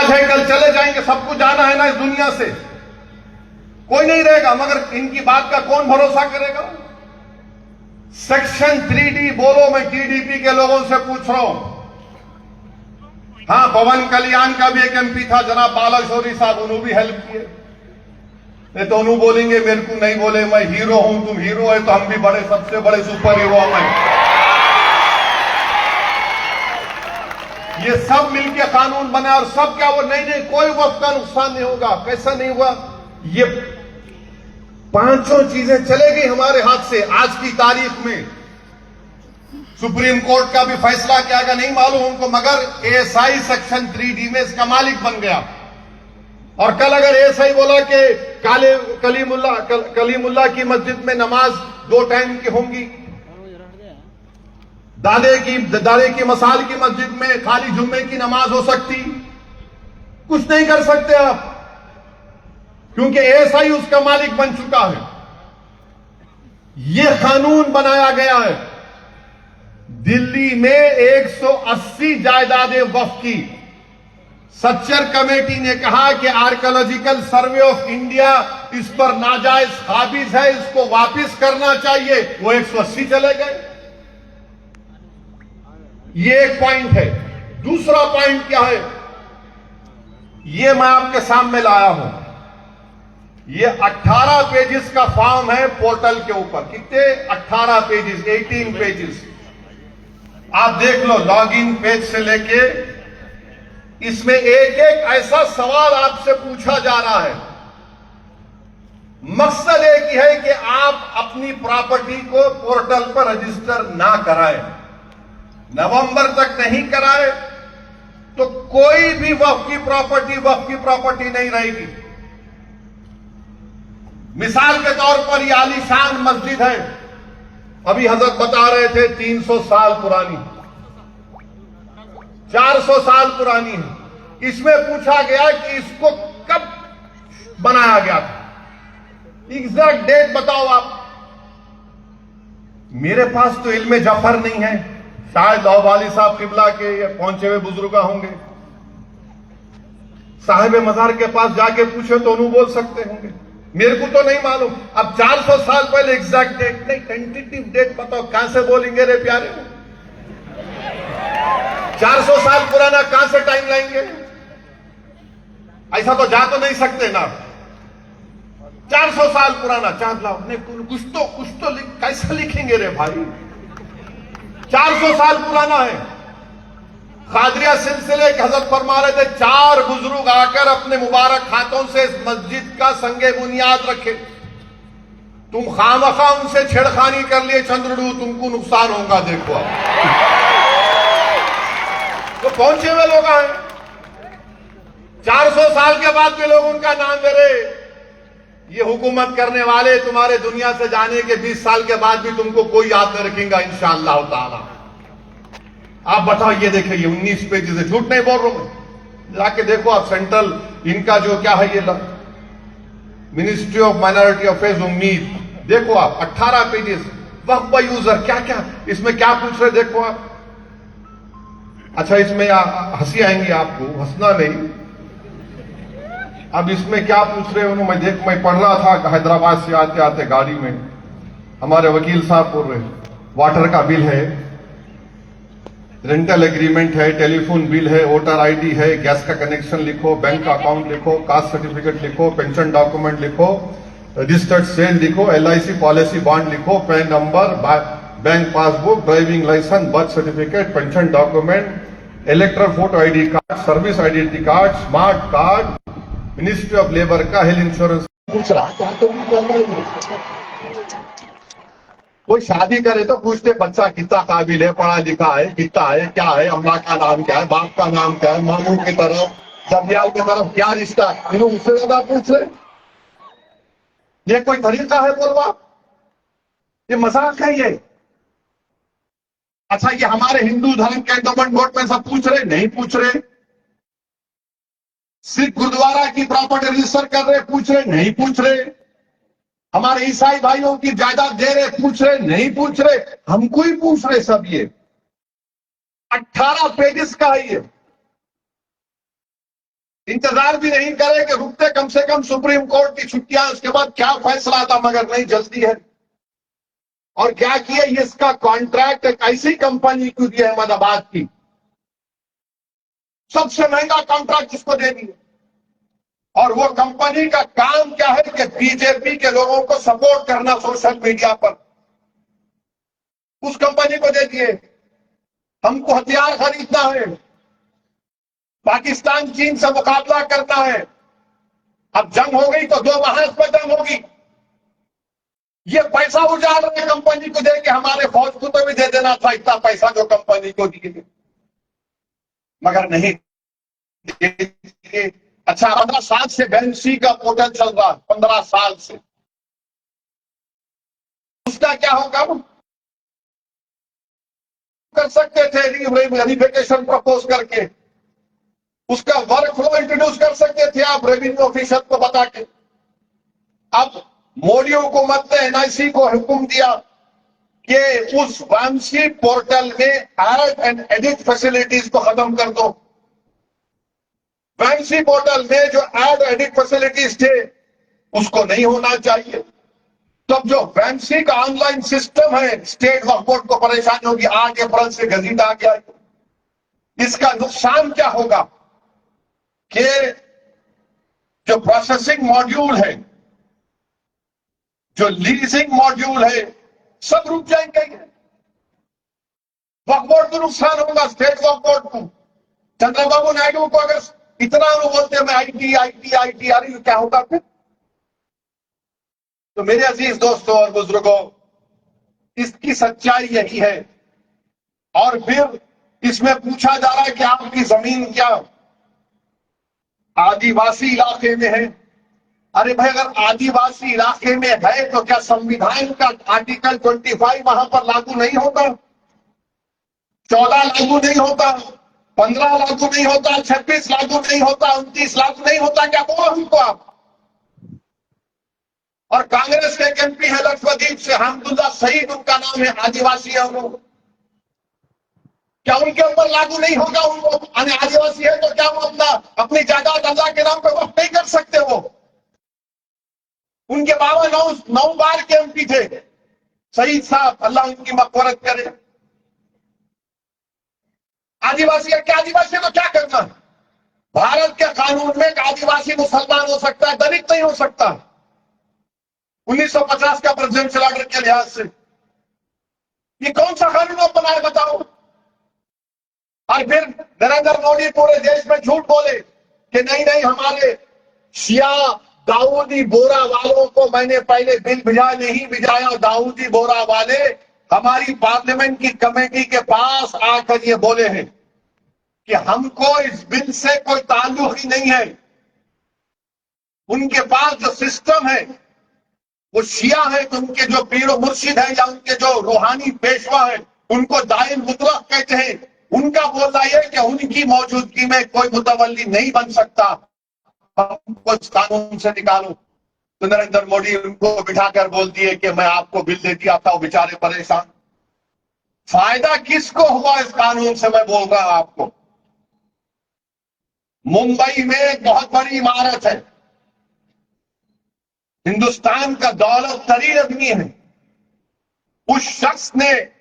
आज है कल चले जाएंगे, सबको जाना है ना इस दुनिया से, कोई नहीं रहेगा। मगर इनकी बात का कौन भरोसा करेगा? सेक्शन 3D बोलो, मैं टीडीपी के लोगों से पूछ रहा हूं। हां, पवन कल्याण का भी एक एमपी था, जनाब बालाशोरी साहब, उन्होंने भी हेल्प किए। नहीं तो उन्होंने बोलेंगे मेरे को नहीं बोले, मैं हीरो हूं, तुम हीरो है तो हम भी बड़े, सबसे बड़े सुपर हीरो हैं। ये सब मिलके कानून बना और सब क्या वो नहीं, कोई वक्त का नुकसान नहीं होगा। कैसा नहीं हुआ? ये पांचों चीजें चले गई हमारे हाथ से आज की तारीख में। सुप्रीम कोर्ट का भी फैसला क्या आएगा नहीं मालूम उनको, मगर एएसआई सेक्शन 3D में इसका मालिक बन गया। और कल अगर एएसआई बोला कि कलीमुल्ला की मस्जिद में नमाज 2 टाइम की होंगी, दादे की मसाल की मस्जिद में खाली जुम्मे की नमाज हो सकती, कुछ नहीं कर सकते आप, क्योंकि एएसआई उसका मालिक बन चुका है। यह कानून बनाया गया है। दिल्ली में 180 जायदादें वक्फ की। सच्चर कमेटी ने कहा कि आर्कियोलॉजिकल सर्वे ऑफ इंडिया इस पर नाजायज काबिज है, इसको वापस करना चाहिए। वो 180 चले गए। ये एक पॉइंट है। दूसरा पॉइंट क्या है? ये मैं आपके सामने लाया हूं। ये 18 पेजेस का फॉर्म है पोर्टल के ऊपर। कितने? 18 पेजेस, 18 पेजेस। आप देख लो, लॉगिन पेज से लेके इसमें एक एक ऐसा सवाल आपसे पूछा जा रहा है। मकसद एक ही है कि आप अपनी प्रॉपर्टी को पोर्टल पर रजिस्टर ना कराएं। नवंबर तक नहीं कराए तो कोई भी वक्फ की प्रॉपर्टी नहीं रहेगी। मिसाल के तौर पर ये आलीशान मस्जिद है, अभी हजरत बता रहे थे 300 साल पुरानी, 400 साल पुरानी है। इसमें पूछा गया कि इसको कब बनाया गया था, एग्जैक्ट डेट बताओ आप। मेरे पास तो इल्मे जफर नहीं है, शायद लौवाली साहब किबला के पहुंचे हुए बुजुर्ग होंगे, साहिब मजार के पास जाके पूछे तो उन्होंने बोल सकते होंगे, मेरे को तो नहीं मालूम। अब 400 साल पहले एग्जैक्ट डेट नहीं, टेंटेटिव डेट बताओ। कहां से बोलेंगे रे प्यारे? 400 साल पुराना कहां से टाइम लाएंगे? ऐसा तो जा तो नहीं सकते ना। 400 साल पुराना चांद लाओ, कुछ तो कैसे लिखेंगे रे भाई? 400 साल पुराना है। कादरिया सिलसिले के हजरत फरमा रहे थे, 4 बुजुर्ग आकर अपने मुबारक हाथों से इस मस्जिद का संगे बुनियाद रखे। तुम खामखा उनसे छेड़खानी कर लिए चंद्रडू, तुमको नुकसान होगा। देखो आप तो पहुंचे हुए लोग हैं, 400 साल के बाद भी लोग उनका नाम ले रहे। ये हुकूमत करने वाले तुम्हारे दुनिया से जाने के 20 साल के बाद भी तुमको कोई याद नहीं रखेगा इंशाअल्लाह ताला। आप बताओ, ये देखिए, ये 19 पेजेस है, झूठ नहीं बोल रहा हूं। जाके देखो आप, सेंट्रल इनका जो क्या है, ये मिनिस्ट्री ऑफ माइनॉरिटी अफेयर्स उम्मीद, देखो आप 18 पेजेस। वक्फ बाय यूजर क्या क्या इसमें क्या पूछ रहे, देखो आप। अच्छा, इसमें हंसी आएंगी आपको, हंसना नहीं। अब इसमें क्या पूछ रहे उन्होंने, मैं पढ़ रहा था हैदराबाद से आते आते गाड़ी में, हमारे वकील साहब बोल रहे वाटर का बिल है, रेंटल एग्रीमेंट है, टेलीफोन बिल है, वोटर आईडी है, गैस का कनेक्शन लिखो, बैंक का अकाउंट लिखो, कास्ट सर्टिफिकेट लिखो, पेंशन डॉक्यूमेंट लिखो, रजिस्टर्ड सेल लिखो, एलआईसी पॉलिसी बॉन्ड लिखो, PAN number, bank passbook, driving licence, birth certificate, pension document, electoral photo ID card, service identity card, smart card, ministry of labour का health insurance. पूछ रहा कोई शादी करे तो पूछते बच्चा कितना काबिल है, पढ़ा लिखा है, कितना है, क्या है, अम्मा का नाम क्या है, बाप का नाम क्या है, मामू की तरफ, सब्याल की तरफ क्या रिश्ता है, इन्होंने उससे ज्यादा पूछ रहे। ये कोई तरीका है बोलवा? ये मजाक है ये? अच्छा, ये हमारे हिंदू धर्म के एंडोमेंट बोर्ड में सब पूछ रहे? नहीं पूछ रहे। सिख गुरुद्वारा की प्रॉपर्टी रजिस्टर कर रहे? पूछ रहे? नहीं पूछ रहे। हमारे ईसाई भाइयों की जायदाद दे रहे? पूछ रहे? नहीं पूछ रहे। हमको ही पूछ रहे सब। ये 18 पेजेस का है ये। इंतजार भी नहीं करे कि रुकते कम से कम सुप्रीम कोर्ट की छुट्टियां, उसके बाद क्या फैसला आता, मगर नहीं, जल्दी है। और क्या किया, ये इसका कॉन्ट्रैक्ट एक ऐसी कंपनी को दिया अहमदाबाद की, सबसे महंगा कॉन्ट्रैक्ट इसको दे दिया। और वो कंपनी का काम क्या है कि बीजेपी के लोगों को सपोर्ट करना सोशल मीडिया पर, उस कंपनी को दे दिए। हमको हथियार खरीदना है, पाकिस्तान चीन से मुकाबला करना है। अब जंग हो गई तो 2 महाज पर जंग होगी। ये पैसा उजाड़ रहे कंपनी को दे के, हमारे फौज को तो भी दे देना था इतना पैसा जो कंपनी को दिए, मगर नहीं। अच्छा, 15 साल से बैंसी का पोर्टल चल रहा है, 15 साल से। उसका क्या होगा, कर सकते थे वेरिफिकेशन प्रपोज करके, उसका वर्क फ्लो इंट्रोड्यूस कर सकते थे आप रेवेन्यू ऑफिसर को बता के। अब मोदी हुकूमत ने एनआईसी को हुक्म दिया कि उस वामसी पोर्टल में ऐड एंड एडिट फैसिलिटीज को खत्म कर दो। वामसी पोर्टल में जो ऐड एडिट फैसिलिटीज थे उसको नहीं होना चाहिए। तब जो वामसी का ऑनलाइन सिस्टम है, स्टेट वक्फ बोर्ड को परेशानी होगी। 8 अप्रैल से गजट आ गया। इसका नुकसान क्या होगा कि जो प्रोसेसिंग मॉड्यूल है, जो लीजिंग मॉड्यूल है, सब रुक जाएंगे। वक्फ बोर्ड को नुकसान होगा, स्टेट वक्फ बोर्ड को। चंद्रबाबू नायडू को अगर इतना वो बोलते मैं आईटी आईटी आईटी आ रही, क्या होगा फिर? तो मेरे अजीज दोस्तों और बुजुर्गों, इसकी सच्चाई यही है। और फिर इसमें पूछा जा रहा है कि आपकी जमीन क्या आदिवासी इलाके में है। अरे भाई, अगर आदिवासी इलाके में है तो क्या संविधान का आर्टिकल 25 वहां पर लागू नहीं होता? 14 लागू नहीं होता? 15 लागू नहीं होता? 26 लागू नहीं होता? 29 लागू नहीं होता? क्या बोलो हमको आप? और कांग्रेस के एक एमपी है लक्षद्वीप से, हमदुल्ला सईद उनका नाम है, आदिवासी है लोग। क्या उनके ऊपर लागू नहीं होगा? उनको आदिवासी है तो क्या वो अपनी जायदाद अल्लाह के नाम पे वक्त नहीं कर सकते? वो उनके बाबा 9 बार के एमपी थे, सईद साहब, अल्लाह उनकी मग़फ़िरत करे। आदिवासी है क्या? आदिवासी है तो क्या करना? भारत के कानून में एक आदिवासी मुसलमान हो सकता है, दलित नहीं हो सकता। 1950 का प्रेसिडेंशियल ऑर्डर के लिहाज से ये कौन सा कानून आप बनाए, बताओ? और फिर नरेंद्र मोदी पूरे देश में झूठ बोले कि नहीं नहीं, हमारे शिया दाऊदी बोरा वालों को मैंने पहले बिल भिजा, नहीं भिजाया। दाऊदी बोरा वाले हमारी पार्लियामेंट की कमेटी के पास आकर ये बोले हैं कि हमको इस बिल से कोई ताल्लुक ही नहीं है। उनके पास जो सिस्टम है वो शिया है, तो उनके जो पीर मुर्शिद है या उनके जो रूहानी पेशवा है उनको दाई मुतलक कहते हैं। उनका बोलना यह कि उनकी मौजूदगी में कोई मुतवल्ली नहीं बन सकता, हमको इस कानून से निकालो। तो नरेंद्र मोदी उनको बिठाकर बोल दिए कि मैं आपको बिल दे दिया था, वो बेचारे परेशान। फायदा किसको हुआ इस कानून से? मैं बोल रहा हूं आपको। मुंबई में एक बहुत बड़ी इमारत है, हिंदुस्तान का दौलत तरीन आदमी है। उस शख्स ने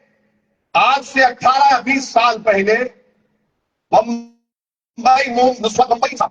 आज से 18-20 साल पहले मुंबई था,